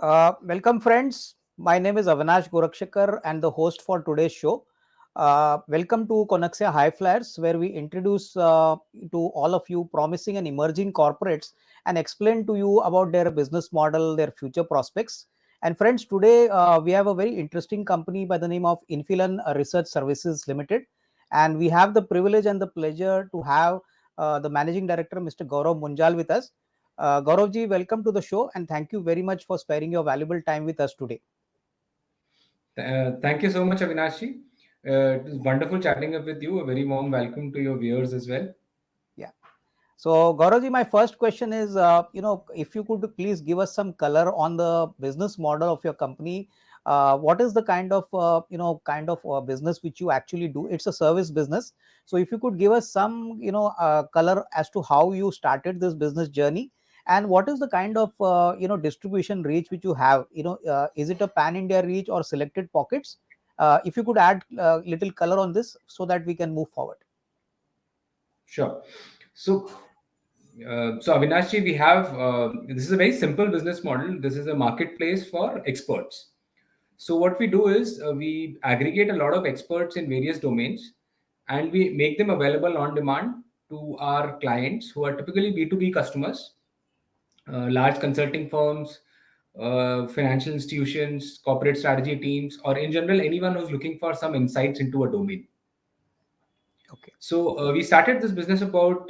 Welcome, friends. My name is Avinash Gorrakshakar and the host for today's show. Welcome to Konexio HighFlyers, where we introduce to all of you promising and emerging corporates and explain to you about their business model, their future prospects. And friends, today we have a very interesting company by the name of Infollion Research Services Limited, and we have the privilege and the pleasure to have the managing director, Mr. Gaurav Munjal, with us. Gauravji, welcome to the show and thank you very much for sparing your valuable time with us today. Thank you so much, Avinashi. It was wonderful chatting up with you. A very warm welcome to your viewers as well. Yeah. So, Gauravji, my first question is, if you could please give us some color on the business model of your company. What is the kind of business which you actually do? It's a service business. So, if you could give us some, color as to how you started this business journey, and what is the kind of, distribution reach which you have? Is it a pan India reach or selected pockets? If you could add little color on this so that we can move forward. Sure. So Avinashi, we have this is a very simple business model. This is a marketplace for experts. So what we do is we aggregate a lot of experts in various domains, and we make them available on demand to our clients who are typically B2B customers, large consulting firms, financial institutions, corporate strategy teams, or in general, anyone who's looking for some insights into a domain. Okay. So we started this business about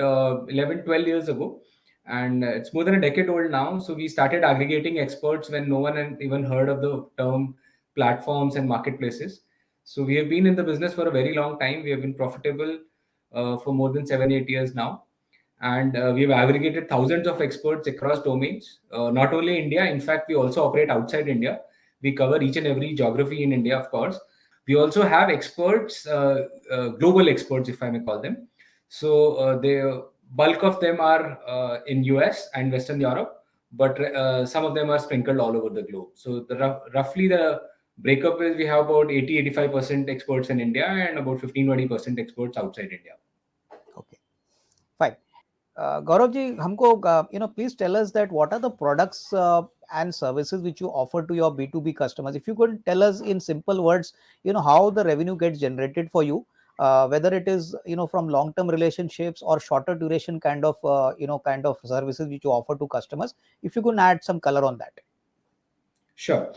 11, 12 years ago, and it's more than a decade old now. So we started aggregating experts when no one had even heard of the term platforms and marketplaces. So we have been in the business for a very long time. We have been profitable for more than 7, 8 years now. And we have aggregated thousands of experts across domains, not only India. In fact, we also operate outside India. We cover each and every geography in India, of course. We also have experts, global experts, if I may call them. So the bulk of them are in US and Western Europe, but some of them are sprinkled all over the globe. So roughly the breakup is we have about 80-85% experts in India and about 15-20% experts outside India. Okay. Fine. Gaurav ji, हमको please tell us that what are the products and services which you offer to your B2B customers. If you could tell us in simple words, how the revenue gets generated for you, whether it is from long-term relationships or shorter duration kind of services which you offer to customers. If you could add some color on that. Sure.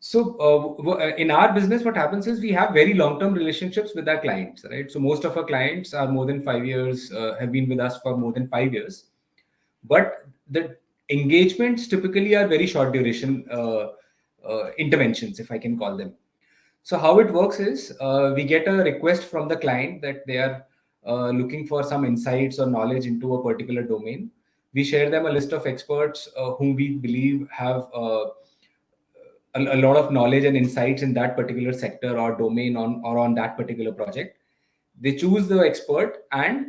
So in our business, what happens is we have very long-term relationships with our clients, right? So most of our clients are more than 5 years, have been with us for more than 5 years. But the engagements typically are very short duration interventions, if I can call them. So how it works is we get a request from the client that they are looking for some insights or knowledge into a particular domain. We share them a list of experts whom we believe have a lot of knowledge and insights in that particular sector or domain on that particular project. They choose the expert and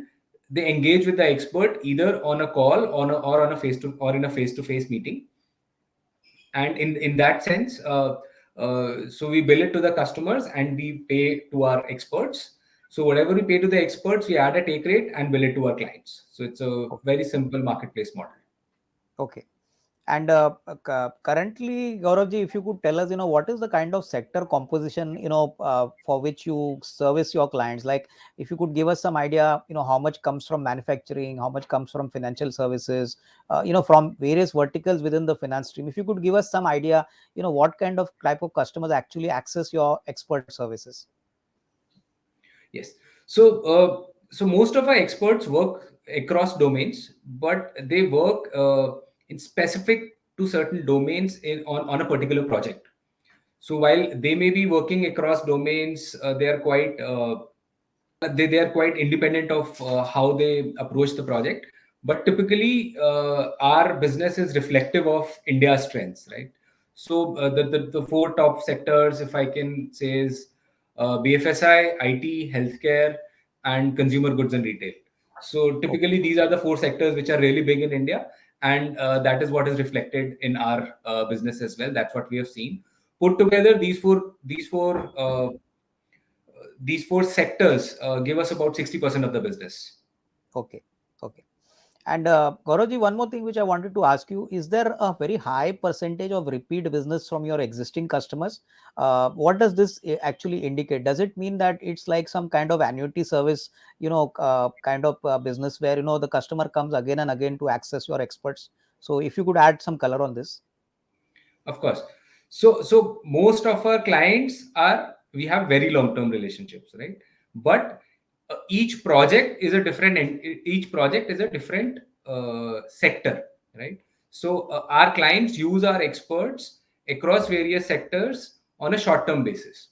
they engage with the expert either on a call or on a face-to-face meeting. And in that sense, so we bill it to the customers and we pay to our experts. So whatever we pay to the experts, we add a take rate and bill it to our clients. So it's a very simple marketplace model. Okay. And currently, Gauravji, if you could tell us, what is the kind of sector composition, for which you service your clients? Like, if you could give us some idea, how much comes from manufacturing, how much comes from financial services, from various verticals within the finance stream. If you could give us some idea, what kind of type of customers actually access your expert services. Yes. So most of our experts work across domains, but they work in specific to certain domains on a particular project. So while they may be working across domains, they are quite independent of how they approach the project. But typically, our business is reflective of India's strengths, right? So the four top sectors, if I can say, is BFSI, IT, healthcare, and consumer goods and retail. So typically, these are the four sectors which are really big in India, and that is what is reflected in our business as well. That's what we have seen. Put together, these four sectors give us about 60% of the business. Okay. Okay. And Gauravji, one more thing which I wanted to ask you, is there a very high percentage of repeat business from your existing customers? What does this actually indicate? Does it mean that it's like some kind of annuity service, kind of business where, the customer comes again and again to access your experts? So if you could add some color on this. Of course. So most of our clients are, we have very long term relationships, right? But each project is a different, each project is a different sector, right? So our clients use our experts across various sectors on a short term basis.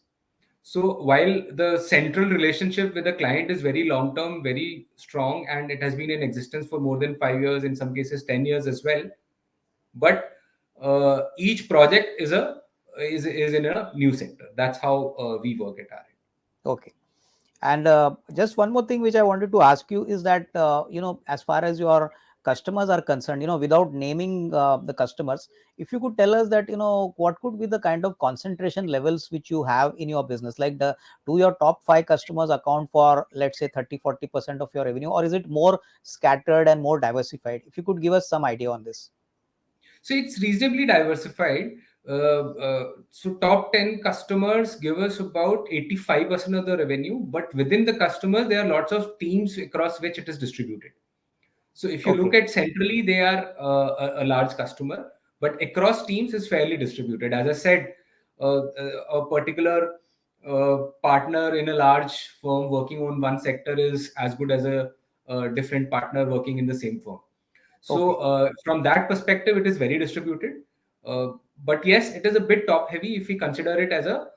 So while the central relationship with the client is very long term, very strong, and it has been in existence for more than 5 years, in some cases 10 years as well, but each project is in a new sector. That's how we work at our end. Okay. And just one more thing which I wanted to ask you is that, as far as your customers are concerned, without naming the customers, if you could tell us that, what could be the kind of concentration levels which you have in your business? Like, do your top 5 customers account for, let's say, 30-40% of your revenue, or is it more scattered and more diversified? If you could give us some idea on this. So it's reasonably diversified. So top 10 customers give us about 85% of the revenue, but within the customers, there are lots of teams across which it is distributed. So if you look Okay. at centrally, they are a large customer, but across teams is fairly distributed. As I said, a particular partner in a large firm working on one sector is as good as a different partner working in the same firm. So Okay. from that perspective, it is very distributed. Uh, but yes, it is a bit top heavy if we consider it as a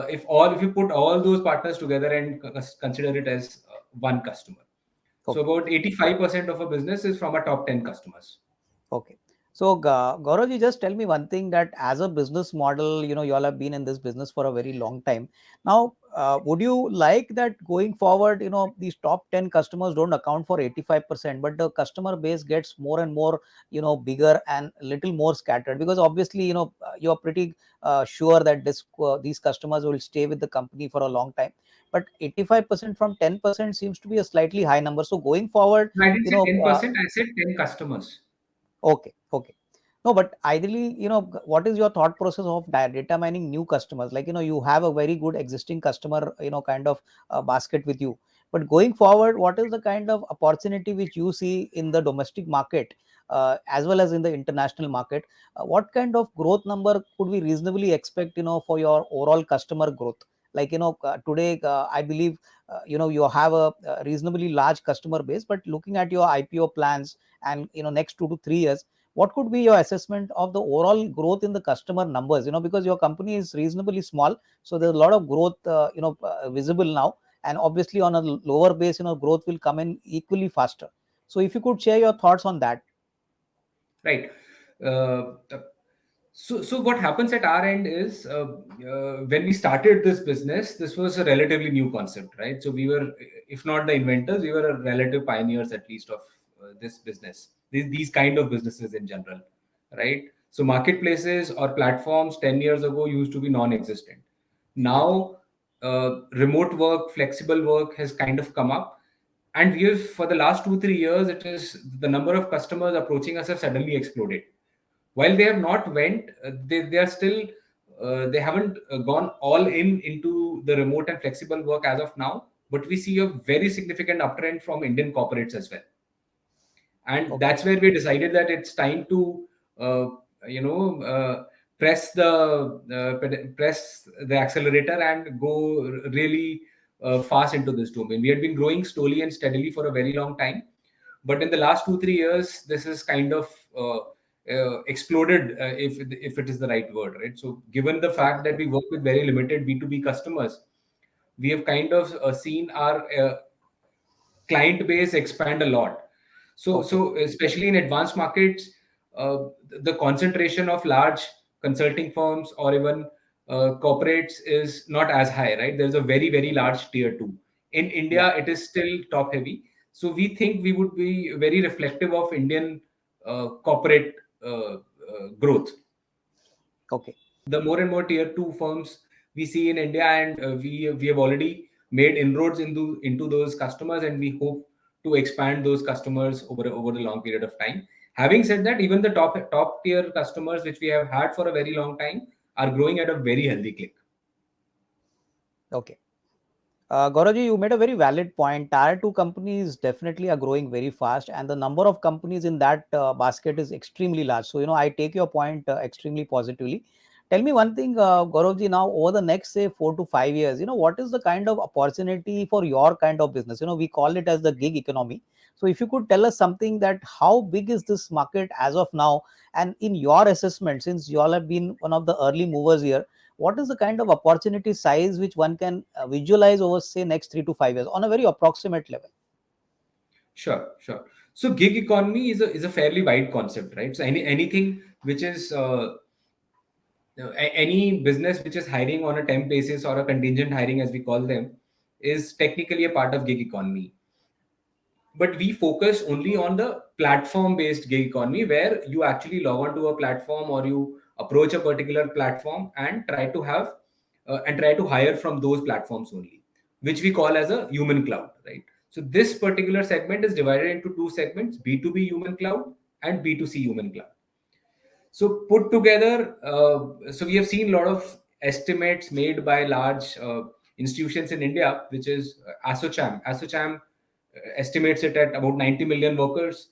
if you put all those partners together and consider it as one customer. So Okay. about 85% of our business is from our top 10 customers. Okay. So, Gaurav, just tell me one thing, that as a business model, you all have been in this business for a very long time. Now, would you like that going forward, these top 10 customers don't account for 85%, but the customer base gets more and more, bigger and a little more scattered? Because obviously, you're pretty sure that these customers will stay with the company for a long time. But 85% from 10% seems to be a slightly high number. So going forward, No, I didn't you say know, uh, 10%, I said 10 customers. Okay, okay. No, but ideally, what is your thought process of data mining new customers? Like, you have a very good existing customer, kind of basket with you. But going forward, what is the kind of opportunity which you see in the domestic market, as well as in the international market? What kind of growth number could we reasonably expect, for your overall customer growth? Like, today, I believe, you have a reasonably large customer base, but looking at your IPO plans and, next 2 to 3 years, what could be your assessment of the overall growth in the customer numbers? Because your company is reasonably small, so there's a lot of growth visible now, and obviously on a lower base, growth will come in equally faster. So if you could share your thoughts on that. Right. Uh, so what happens at our end is when we started this business, this was a relatively new concept, right? So we were, if not the inventors, we were a relative pioneers at least of this business, these kind of businesses in general, right? So marketplaces or platforms 10 years ago used to be non-existent. Okay. Now, remote work, flexible work has kind of come up, and we have for the last 2 3 years, it is the number of customers approaching us have suddenly exploded. While they have not went, they are still they haven't gone all into the remote and flexible work as of now, but we see a very significant uptrend from Indian corporates as well. And Okay. that's where we decided that it's time to uh, you know uh, press the accelerator and go really fast into this domain. We had been growing slowly and steadily for a very long time, but in the last 2 3 years, this is kind of exploded, if it is the right word, right? So given the fact that Okay. we work with very limited B2B customers, we have kind of seen our client base expand a lot. So, Okay. so especially in advanced markets, the concentration of large consulting firms or even corporates is not as high, right? There's a very, very large tier two. In Yeah. India, it is still top heavy. So we think we would be very reflective of Indian corporate growth. Okay. The more and more tier two firms we see in India, and we have already made inroads into those customers, and we hope to expand those customers over the long period of time. Having said that, even the top tier customers which we have had for a very long time are growing at a very healthy clip. Okay. Gaurav, you made a very valid point. Tier 2 companies definitely are growing very fast, and the number of companies in that basket is extremely large. So, I take your point extremely positively. Tell me one thing, Gaurav, now over the next, say, 4 to 5 years, what is the kind of opportunity for your kind of business? We call it as the gig economy. So, if you could tell us something that how big is this market as of now, and in your assessment, since you all have been one of the early movers here, what is the kind of opportunity size which one can visualize over, say, next 3 to 5 years on a very approximate level? Sure. So gig economy is a fairly wide concept, right? So anything which is any business which is hiring on a temp basis or a contingent hiring, as we call them, is technically a part of gig economy. But we focus only on the platform based gig economy, where you actually log on to a platform or you approach a particular platform and try to hire from those platforms only, which we call as a human cloud, right? So this particular segment is divided into two segments: B2B human cloud and B2C human cloud. So put together, so we have seen a lot of estimates made by large institutions in India, which is ASSOCHAM. ASSOCHAM estimates it at about 90 million workers.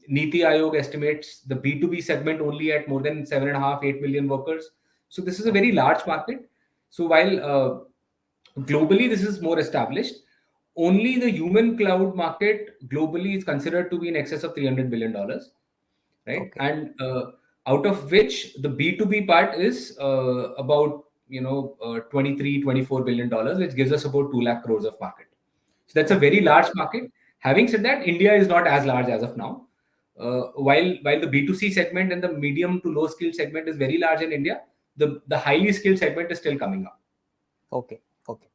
Niti Aayog estimates the B2B segment only at more than 7.5, 8 million workers. So this is a very Okay. large market. So while globally this is more established, only the human cloud market globally is considered to be in excess of $300 billion, right? Okay. And out of which the B2B part is about 23-24 billion dollars, which gives us about 2 lakh crores of market. So that's a Okay. very large market. Having said that, India is not as large as of now. While the B2C segment and the medium to low skill segment is very large in India, the highly skilled segment is still coming up. Okay. Okay.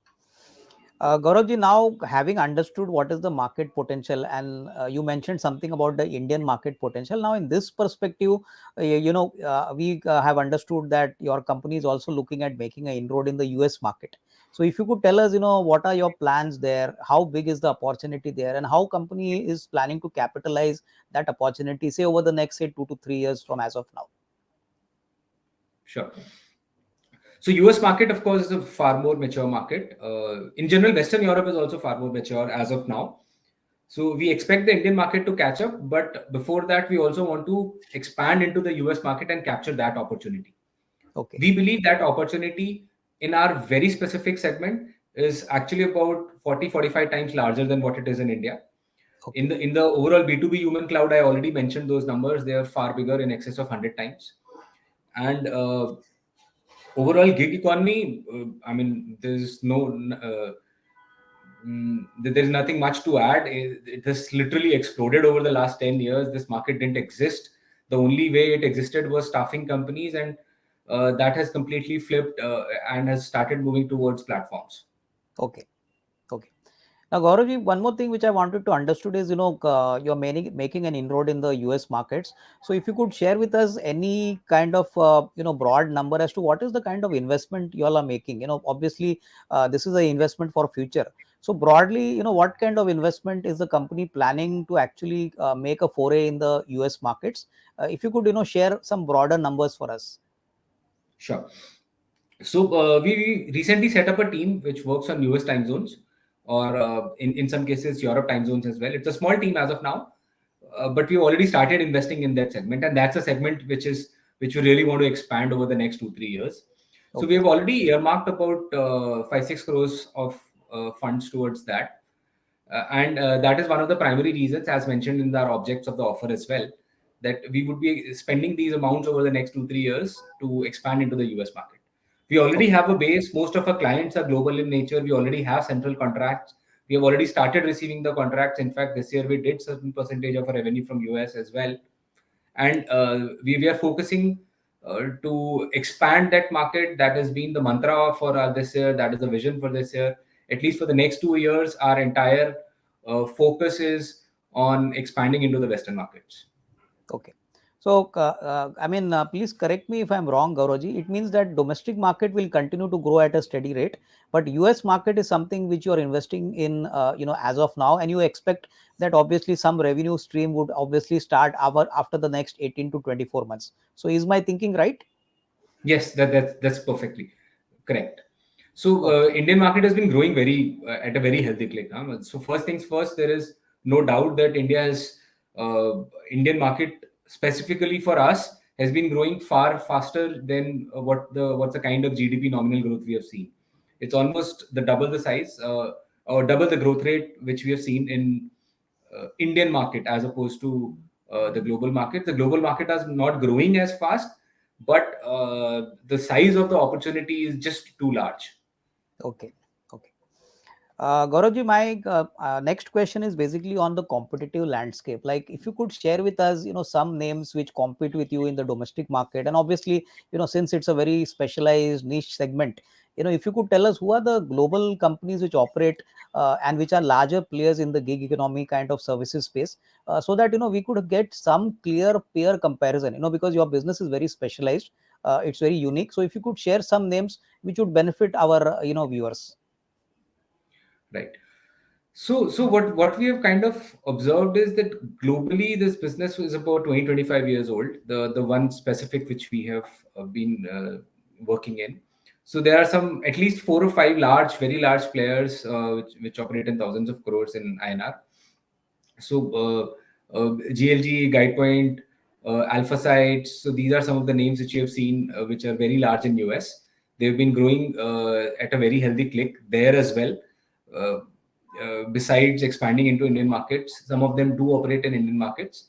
Gauravji, now having understood what is the market potential, and you mentioned something about the Indian market potential. Now, in this perspective, we have understood that your company is also looking at making an inroad in the US market. So, if you could tell us, what are your plans there? How big is the opportunity there, and how company is planning to capitalize that opportunity, say, over the next, say, 2 to 3 years from as of now? Sure. So US market, of course, is a far more mature market. In general, Western Europe is also far more mature as of now. So we expect the Indian market to catch up, but before that, we also want to expand into the US market and capture that opportunity. Okay. We believe that opportunity in our very specific segment is actually about 40-45 times larger than what it is in India. In Okay. the overall B2B human cloud, I already mentioned those numbers. They are far bigger, in excess of 100 times. And overall gig economy, I mean, there's nothing much to add. It has literally exploded over the last 10 years. This market didn't exist. The only way it existed was staffing companies, and that has completely flipped and has started moving towards platforms. Okay. Okay. Now, Gauravji, one more thing which I wanted to understood is, you're making an inroad in the US markets. So, if you could share with us any kind of, broad number as to what is the kind of investment you all are making. Obviously, this is an investment for future. So, broadly, what kind of investment is the company planning to actually make a foray in the US markets? If you could, share some broader numbers for us. Sure. So we recently set up a team which works on US time zones, or in some cases Europe time zones as well. It's a small team as of now, but we already started investing in that segment, and that's a segment which we really want to expand over the next 2-3 years. So we Okay. have already earmarked about 5-6 crores of funds towards that, and that is one of the primary reasons, as mentioned in our objects of the offer as well, that we would be spending these amounts over the next 2-3 years to expand into the US market. We already Okay. have a base. Most of our clients are global in nature. We already have central contracts. We have already started receiving the contracts. In fact, this year we did certain percentage of our revenue from US as well. And we are focusing to expand that market. That has been the mantra for this year. That is the vision for this year. At least for the next 2 years, our entire focus is on expanding into the Western markets. Okay. I mean, please correct me if I'm wrong, Gauravji. It means that domestic market will continue to grow at a steady rate, but US market is something which you are investing in, as of now, and you expect that obviously some revenue stream would obviously start after the next 18 to 24 months. So, is my thinking right? Yes, that's perfectly correct. So Okay. Indian market has been growing very at a very healthy clip. Huh? So first things first, there is no doubt that Indian market specifically for us has been growing far faster than what's the kind of GDP nominal growth we have seen. It's almost the double the size or double the growth rate which we have seen in Indian market as opposed to the global market. The global market is not growing as fast, but the size of the opportunity is just too large. Okay. Okay. Gauravji, my next question is basically on the competitive landscape. Like, if you could share with us, some names which compete with you in the domestic market, and obviously, since it's a very specialized niche segment, if you could tell us who are the global companies which operate and which are larger players in the gig economy kind of services space, so that we could get some clear peer comparison. Because your business is very specialized, it's very unique. So, if you could share some names which would benefit our viewers. Right. So what we have kind of observed is that globally this business is about 20-25 years old. The one specific which we have been working in. So there are some at least 4 or 5 very large players which operate in thousands of crores in INR. So GLG, Guidepoint, Alpha Sites. So these are some of the names which you have seen, which are very large in US. They've been growing at a very healthy click there as well. Uh, Besides expanding into Indian markets, some of them do operate in Indian markets,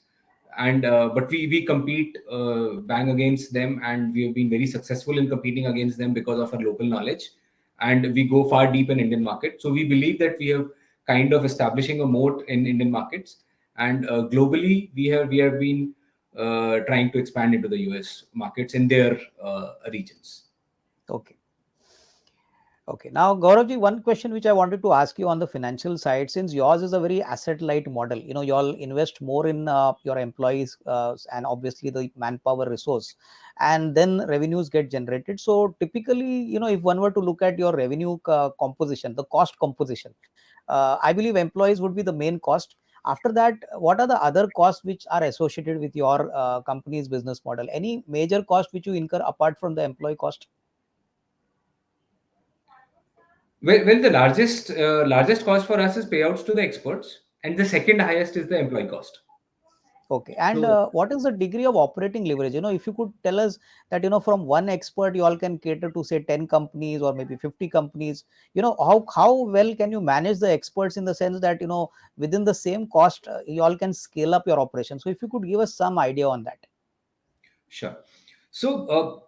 and but we compete bang against them, and we have been very successful in competing against them because of our local knowledge, and we go far deep in Indian market. So we believe that we have kind of establishing a moat in Indian markets, and globally we have been trying to expand into the US markets in their regions. Okay. Okay. Now, Gauravji, one question which I wanted to ask you on the financial side, since yours is a very asset light model, you all invest more in your employees and obviously the manpower resource, and then revenues get generated. So typically, if one were to look at your revenue composition, the cost composition, I believe employees would be the main cost. After that, what are the other costs which are associated with your company's business model? Any major cost which you incur apart from the employee cost? Well, the largest cost for us is payouts to the experts, and the second highest is the employee cost. Okay. And So what is the degree of operating leverage? If you could tell us that, from one expert, you all can cater to say 10 companies or maybe 50 companies, how well can you manage the experts in the sense that, within the same cost, you all can scale up your operation. So if you could give us some idea on that. sure. So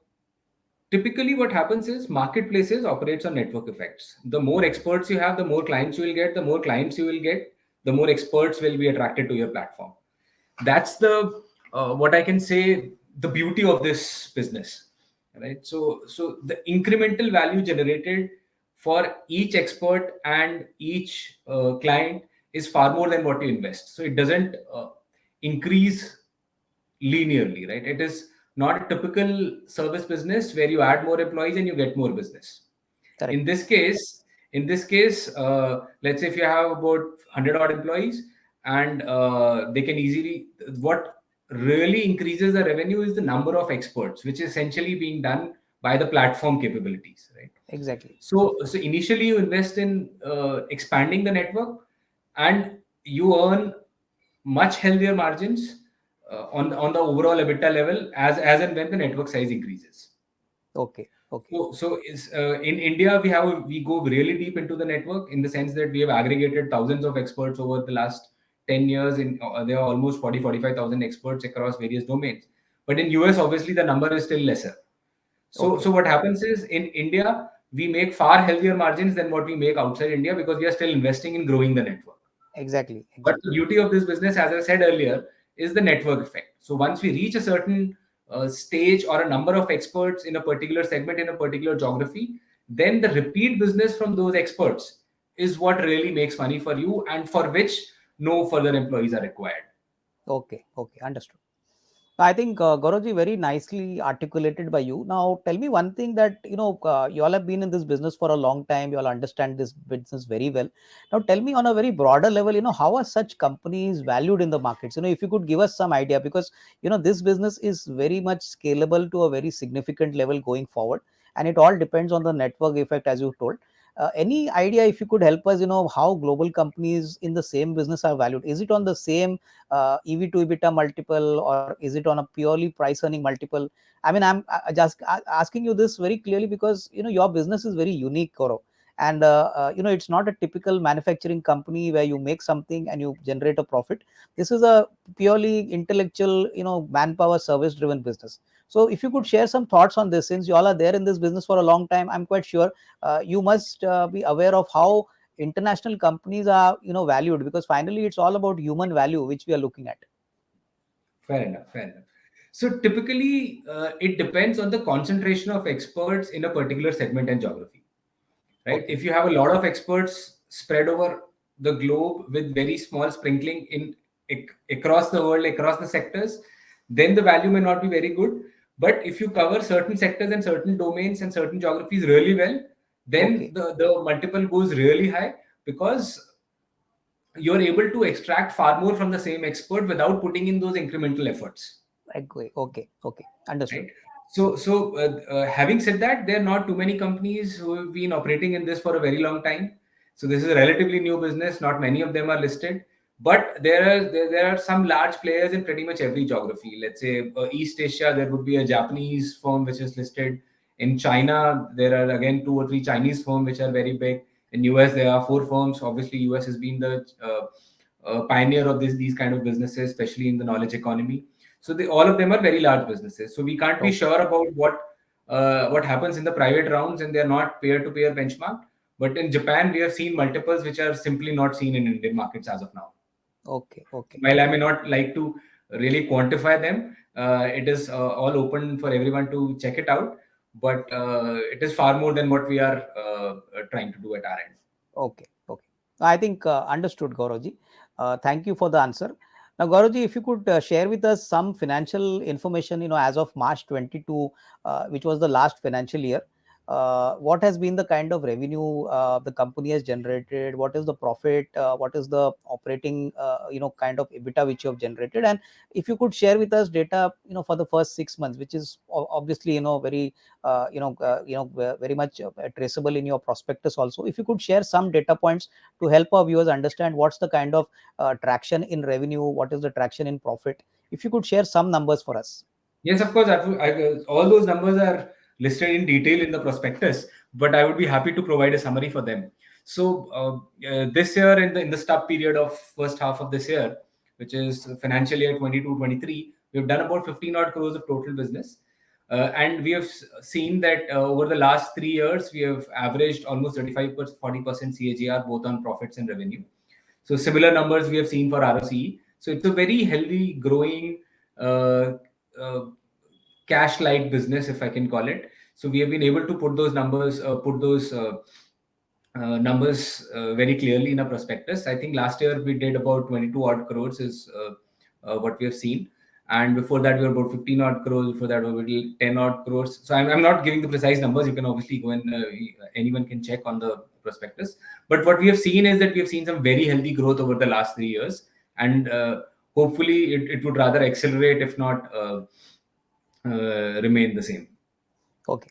typically what happens is marketplaces operates on network effects. The more experts you have, the more clients you will get. The more clients you will get, the more experts will be attracted to your platform. That's the what I can say, the beauty of this business, right? So the incremental value generated for each expert and each client is far more than what you invest. So it doesn't increase linearly, right? It is not a typical service business where you add more employees and you get more business. In Correct. this case, let's say if you have about 100 odd employees, and they can easily, what really increases the revenue is the number of experts, which is essentially being done by the platform capabilities, right? Exactly. So initially you invest in expanding the network, and you earn much healthier margins on the overall EBITDA level as and when the network size increases. Okay. Okay. So in India, we go really deep into the network in the sense that we have aggregated thousands of experts over the last 10 years. There are almost 45,000 experts across various domains. But in US, obviously, the number is still lesser. So Okay. what happens is in India, we make far healthier margins than what we make outside India because we are still investing in growing the network. Exactly. But the Exactly. beauty of this business, as I said earlier, is the network effect. So once we reach a certain stage or a number of experts in a particular segment in a particular geography, then the repeat business from those experts is what really makes money for you, and for which no further employees are required. Okay. Okay. Understood. I think Gaurav very nicely articulated by you. Now, tell me one thing that you all have been in this business for a long time. You all understand this business very well. Now, tell me on a very broader level, how are such companies valued in the markets? If you could give us some idea, because this business is very much scalable to a very significant level going forward, and it all depends on the network effect, as you told. Any idea if you could help us, how global companies in the same business are valued? Is it on the same EV to EBITDA multiple, or is it on a purely price earning multiple? I mean, I'm just asking you this very clearly because your business is very unique, Gaurav. And it's not a typical manufacturing company where you make something and you generate a profit. This is a purely intellectual, manpower service driven business. So if you could share some thoughts on this, since you all are there in this business for a long time, I'm quite sure you must be aware of how international companies are valued, because finally it's all about human value which we are looking at. Fair enough. Fair enough. So typically, it depends on the concentration of experts in a particular segment and geography, right? Okay. If you have a lot of experts spread over the globe with very small sprinkling in across the world, across the sectors, then the value may not be very good. But if you cover certain sectors and certain domains and certain geographies really well, then Okay. the multiple goes really high, because you're able to extract far more from the same expert without putting in those incremental efforts, Okay. Okay. Okay. Understood. right? Having said that, there are not too many companies who have been operating in this for a very long time. So this is a relatively new business. Not many of them are listed, but there are some large players in pretty much every geography. Let's say East Asia, there would be a Japanese firm which is listed. In China, there are again two or three Chinese firms which are very big. In US, there are four firms. Obviously, US has been the pioneer of these kind of businesses, especially in the knowledge economy. So all of them are very large businesses. So we can't be Okay. sure about what happens in the private rounds, and they're not peer-to-peer benchmark. But in Japan, we have seen multiples which are simply not seen in Indian markets as of now. Okay. Okay. While I may not like to really quantify them, it is all open for everyone to check it out. But it is far more than what we are trying to do at our end. Okay. Okay. I think understood, Gauravji. Thank you for the answer. Now, Gauravji, if you could share with us some financial information, as of March 22, which was the last financial year. What has been the kind of revenue the company has generated? What is the profit? What is the operating, kind of EBITDA which you have generated? And if you could share with us data, for the first 6 months, which is obviously, very very much traceable in your prospectus also. If you could share some data points to help our viewers understand what's the kind of traction in revenue, what is the traction in profit, if you could share some numbers for us. Yes, of course. All those numbers are listed in detail in the prospectus, but I would be happy to provide a summary for them. So this year, in the stub period of first half of this year, which is financial year 22-23, we've done about 15 odd crores of total business. And we have seen that over the last 3 years, we have averaged almost 35% 40% CAGR both on profits and revenue. So similar numbers we have seen for ROCE. So it's a very healthy, growing, uh, uh, cash light business, if I can call it. So we have been able to put those numbers very clearly in a prospectus. I think last year we did about 22 odd crores is what we have seen. And before that, we were about 15 odd crores. Before that, we were 10 odd crores. So I'm not giving the precise numbers. You can obviously go and anyone can check on the prospectus. But what we have seen is that we have seen some very healthy growth over the last 3 years. And hopefully, it would rather accelerate, if not remain the same. Okay.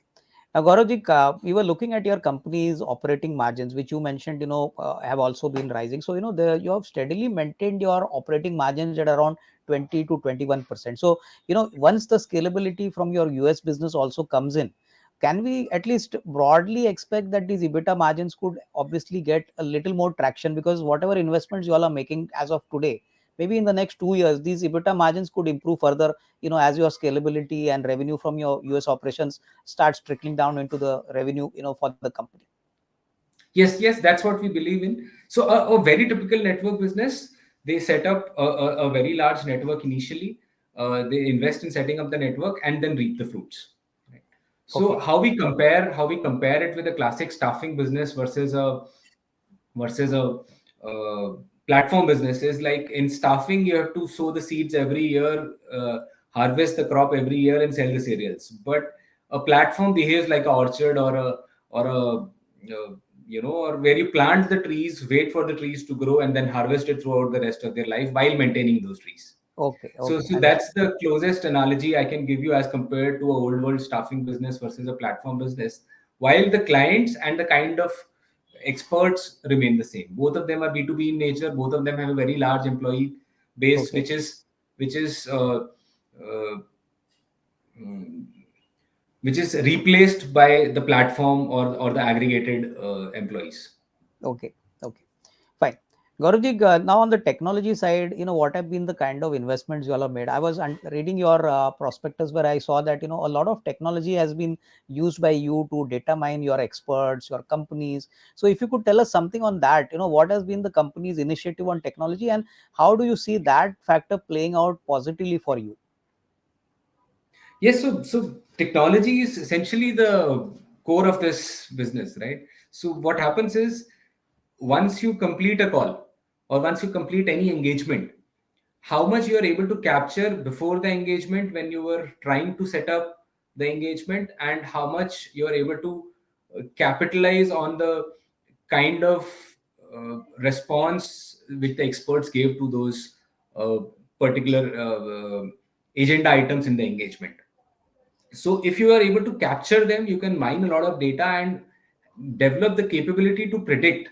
Now, Gauravji, we were looking at your company's operating margins, which you mentioned, have also been rising. So, you have steadily maintained your operating margins at around 20 to 21%. So, once the scalability from your US business also comes in, can we at least broadly expect that these EBITDA margins could obviously get a little more traction, because whatever investments you all are making as of today, maybe in the next 2 years, these EBITDA margins could improve further, as your scalability and revenue from your US operations starts trickling down into the revenue, for the company. Yes, that's what we believe in. So a very typical network business, they set up a very large network initially. They invest in setting up the network and then reap the fruits. Right? So Okay. how we compare it with a classic staffing business versus a platform business is like in staffing, you have to sow the seeds every year, harvest the crop every year and sell the cereals. But a platform behaves like an orchard or a or where you plant the trees, wait for the trees to grow, and then harvest it throughout the rest of their life while maintaining those trees. Okay, So, okay, so understood. that's the closest analogy I can give you as compared to a old world staffing business versus a platform business. While the clients and the kind of experts remain the same, both of them are B2B in nature. Both of them have a very large employee base, Okay, uh, mm, which is replaced by the platform or the aggregated employees. okay, okay. Fine. Gauravji, now on the technology side, what have been the kind of investments you all have made? I was reading your prospectus where I saw that, a lot of technology has been used by you to data mine your experts, your companies. So if you could tell us something on that, what has been the company's initiative on technology and how do you see that factor playing out positively for you? Yes, so technology is essentially the core of this business, right? So what happens is once you complete a call or once you complete any engagement, how much you are able to capture before the engagement when you were trying to set up the engagement, and how much you are able to capitalize on the kind of response which the experts gave to those uh, particular agenda items in the engagement. So if you are able to capture them, you can mine a lot of data and develop the capability to predict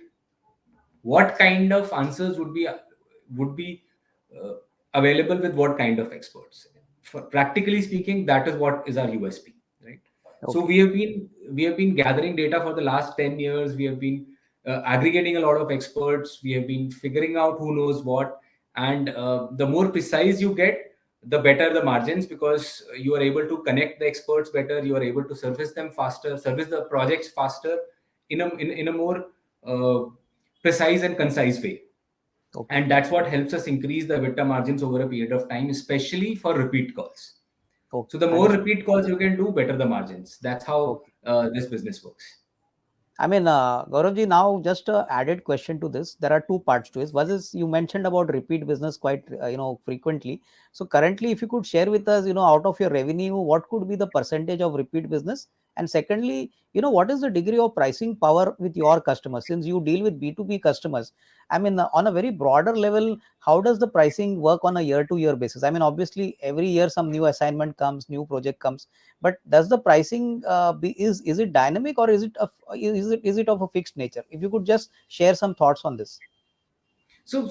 what kind of answers would be uh, available with what kind of experts. For practically speaking, that is what is our USP, right? So Okay, we have been gathering data for the last 10 years. We have been aggregating a lot of experts. We have been figuring out who knows what, and the more precise you get, the better the margins, because you are able to connect the experts better. You are able to service them faster, service the projects faster, in a more uh, precise and concise way. okay, And that's what helps us increase the EBITDA margins over a period of time, especially for repeat calls. So okay, the more understood. repeat calls you can do, better the margins. That's how Okay. this business works. I mean, Gauravji, now just a added question to this. There are two parts to it. One is you mentioned about repeat business quite, frequently. So currently, if you could share with us, out of your revenue, what could be the percentage of repeat business? And secondly, what is the degree of pricing power with your customers? Since you deal with B2B customers, I mean, on a very broader level, how does the pricing work on a year-to-year basis? I mean, obviously, every year some new assignment comes, new project comes, but does the pricing is it dynamic or is it of a fixed nature? If you could just share some thoughts on this. So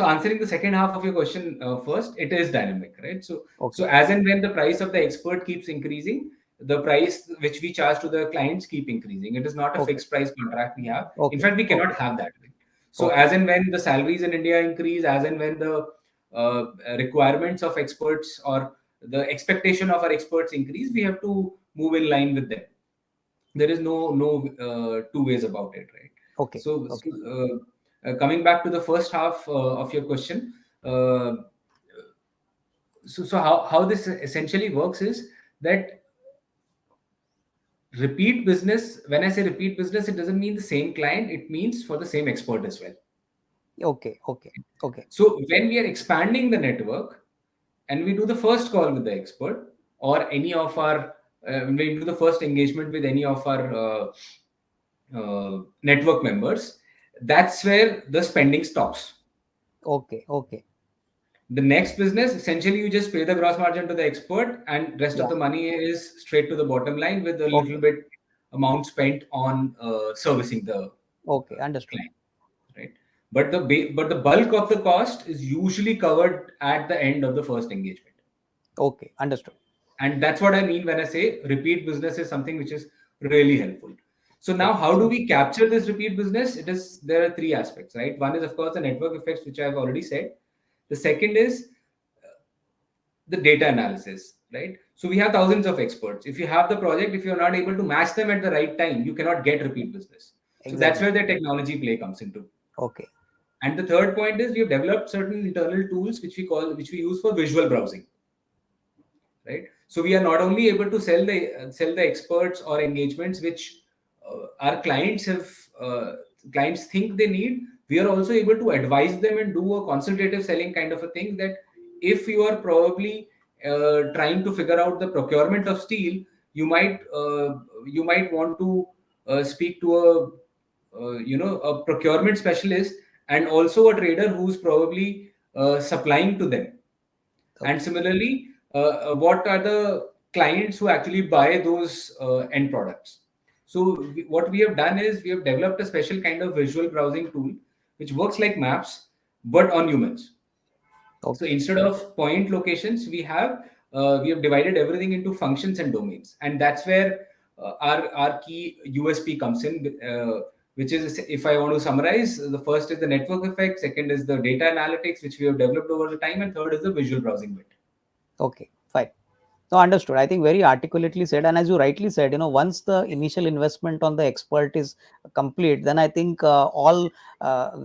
answering the second half of your question first, it is dynamic, right? So Okay, as and when the price of the expert keeps increasing, the price which we charge to the clients keep increasing. It is not a okay, fixed price contract we have. In okay, fact, we cannot okay, have that. Right? So okay, as and when the salaries in India increase, as and when the requirements of experts or the expectation of our experts increase, we have to move in line with them. There is no two ways about it, right? okay, So coming back to the first half of your question, uh, so how this essentially works is that repeat business, when I say repeat business, it doesn't mean the same client, it means for the same expert as well. okay, okay, okay, So when we are expanding the network and we do the first call with the expert, or any of our when we do the first engagement with any of our network members, that's where the spending stops. okay, okay, The next business, essentially, you just pay the gross margin to the expert, and rest of yeah, the money is straight to the bottom line with a little okay, bit amount spent on servicing the okay, understood. client, right? But the bulk of the cost is usually covered at the end of the first engagement. Okay, understood. And that's what I mean when I say repeat business is something which is really helpful. So now, Okay, how do we capture this repeat business? There are three aspects, right? One is, of course, the network effects, which I've already said. The second is the data analysis, right? So we have thousands of experts. If you have the project, if you're not able to match them at the right time, you cannot get repeat business. So that's exactly. where the technology play comes into. Okay, And the third point is, we have developed certain internal tools which we use for visual browsing, right? So we are not only able to sell the experts or engagements which our clients think they need. We are also able to advise them and do a consultative selling kind of a thing, that if you are probably trying to figure out the procurement of steel, you might want to speak to a procurement specialist, and also a trader who's probably supplying to them. And Okay. similarly, what are the clients who actually buy those end products? So what we have done is we have developed a special kind of visual browsing tool which works like maps but on humans. So Okay. instead of point locations, we have divided everything into functions and domains, and that's where our key USP comes in. Which is, if I want to summarize, the first is the network effect, second is the data analytics, which we have developed over the time, and third is the visual browsing bit. Okay. Fine. No, understood. I think very articulately said. And as you rightly said, once the initial investment on the expert is complete, then I think all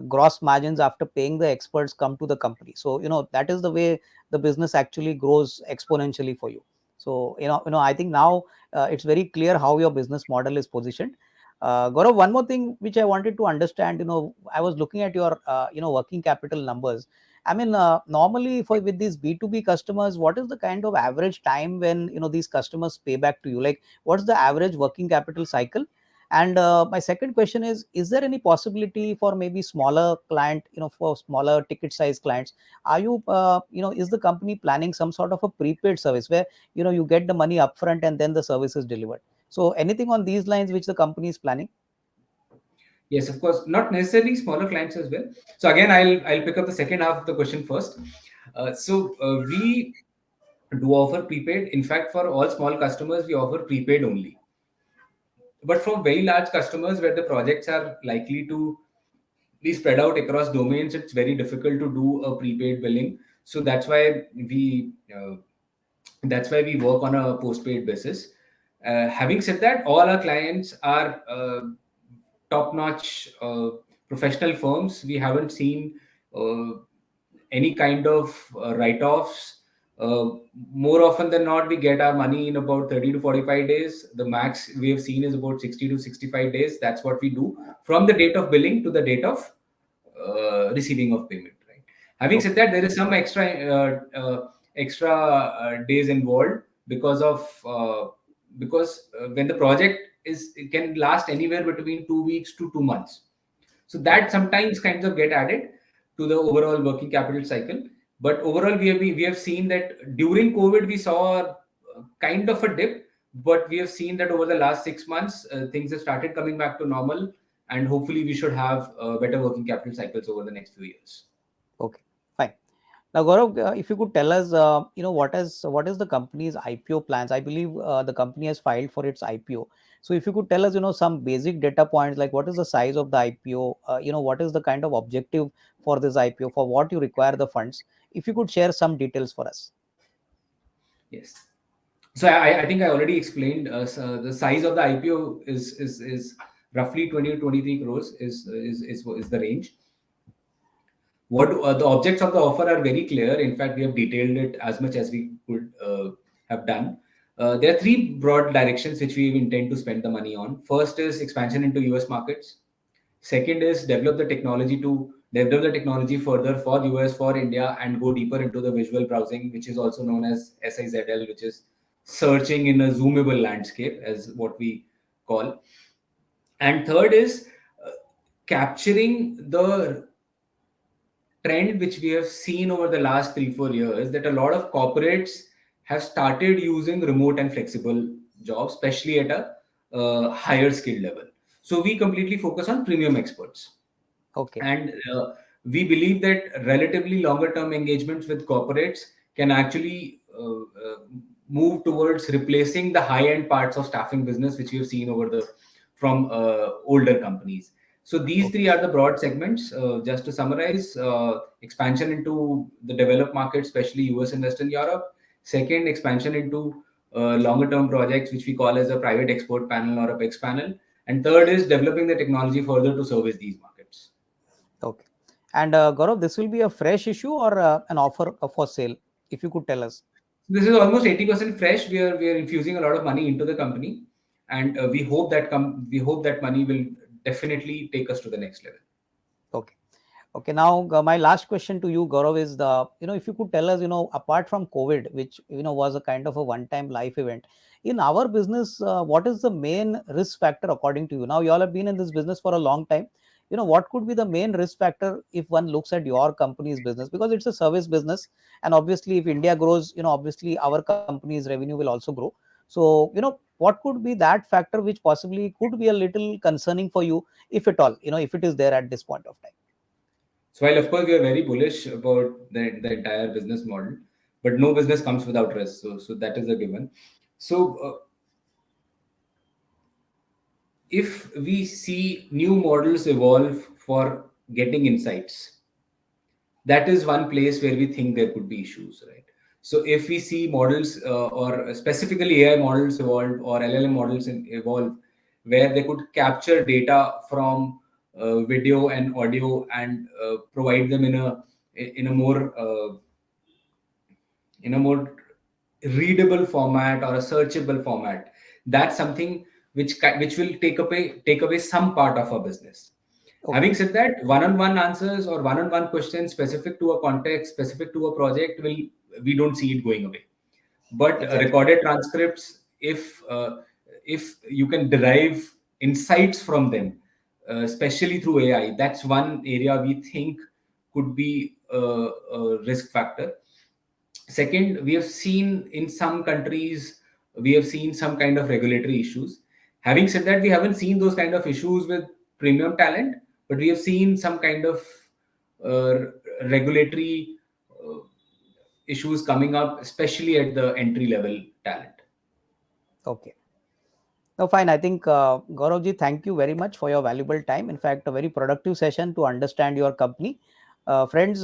gross margins after paying the experts come to the company. So, that is the way the business actually grows exponentially for you. So, I think now it's very clear how your business model is positioned. Gaurav, one more thing which I wanted to understand, I was looking at your, working capital numbers. I mean, normally for with these B2B customers, what is the kind of average time when these customers pay back to you? Like, what's the average working capital cycle? And my second question is there any possibility for maybe smaller client, for smaller ticket size clients? Are you, is the company planning some sort of a prepaid service where you get the money upfront and then the service is delivered? So anything on these lines which the company is planning? Yes, of course, not necessarily smaller clients as well. So again, I'll pick up the second half of the question first. We do offer prepaid. In fact, for all small customers, we offer prepaid only. But for very large customers where the projects are likely to be spread out across domains, it's very difficult to do a prepaid billing. So that's why we work on a postpaid basis. Having said that, all our clients are top-notch professional firms. We haven't seen uh, any kind of write-offs. Uh, More often than not, we get our money in about 30 to 45 days. The max we have seen is about 60 to 65 days. That's what we do from the date of billing to the date of receiving of payment. Right. Having said Okay. that, there is some extra days involved because when the project is, it can last anywhere between 2 weeks to 2 months. So that Okay. sometimes kinds of get added to the overall working capital cycle. But overall, we have seen that during COVID we saw kind of a dip, but we have seen that over the last 6 months things have started coming back to normal, and hopefully we should have better working capital cycles over the next few years. Okay. Fine. Now, Gaurav, if you could tell us, what is the company's IPO plans? I believe the company has filed for its IPO. So, if you could tell us, some basic data points like what is the size of the IPO, what is the kind of objective for this IPO, for what you require the funds. If you could share some details for us. Yes. So I think I already explained. So the size of the IPO is roughly 20 to 23 crores is the range. What the objects of the offer are very clear. In fact, we have detailed it as much as we could have done. There are three broad directions which we intend to spend the money on. First is expansion into US markets. Second is develop the technology further for US, for India, and go deeper into the visual browsing, which is also known as SIZL, which is searching in a zoomable landscape, as what we call. And third is capturing the trend which we have seen over the last 3 4 years, that a lot of corporates have started using remote and flexible jobs, especially at a higher skill level. So we completely focus on premium experts, Okay. and we believe that relatively longer term engagements with corporates can actually move towards replacing the high end parts of staffing business which we have seen over the from older companies. So these Okay. three are the broad segments. Just to summarize, expansion into the developed markets, especially US and Western Europe. Second, expansion into longer term projects, which we call as a private export panel or a PEX panel. And third is developing the technology further to service these markets. Okay. And Gaurav, this will be a fresh issue or an offer for sale? If you could tell us. This is almost 80% fresh. We are infusing a lot of money into the company, and we hope that money will definitely take us to the next level. Okay. Okay, now my last question to you, Gaurav, is if you could tell us, apart from COVID, which was a kind of a one-time life event, in our business, what is the main risk factor according to you? Now, you all have been in this business for a long time. What could be the main risk factor if one looks at your company's business? Because it's a service business, and obviously, if India grows, obviously our company's revenue will also grow. So, what could be that factor which possibly could be a little concerning for you, if at all, if it is there at this point of time? So while of course we are very bullish about the entire business model, but no business comes without risk. So that is a given. So if we see new models evolve for getting insights, that is one place where we think there could be issues, right? So if we see models or specifically AI models evolve or LLM models evolve, where they could capture data from video and audio and provide them in a more in a more readable format or a searchable format, that's something which will take away some part of our business. Having Okay, said that, one-on-one answers or one-on-one questions specific to a context, specific to a project, will we don't see it going away. But exactly. recorded transcripts, if you can derive insights from them, especially through AI, that's one area we think could be a risk factor. Second, we have seen in some countries, we have seen some kind of regulatory issues. Having said that, we haven't seen those kind of issues with premium talent, but we have seen some kind of uh, regulatory uh, issues coming up, especially at the entry level talent. Okay. No, fine. I think, Gauravji, thank you very much for your valuable time. In fact, a very productive session to understand your company. Friends,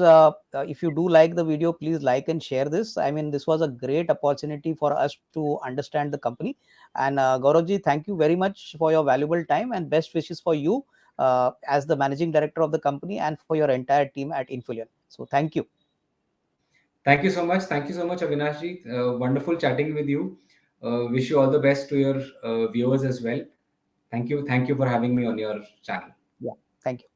if you do like the video, please like and share this. I mean, this was a great opportunity for us to understand the company. And Gauravji, thank you very much for your valuable time and best wishes for you as the managing director of the company and for your entire team at Infollion. So, thank you. Thank you so much. Thank you so much, Avinashji. Wonderful chatting with you. Wish you all the best to your viewers as well. Thank you. Thank you for having me on your channel. Yeah, thank you.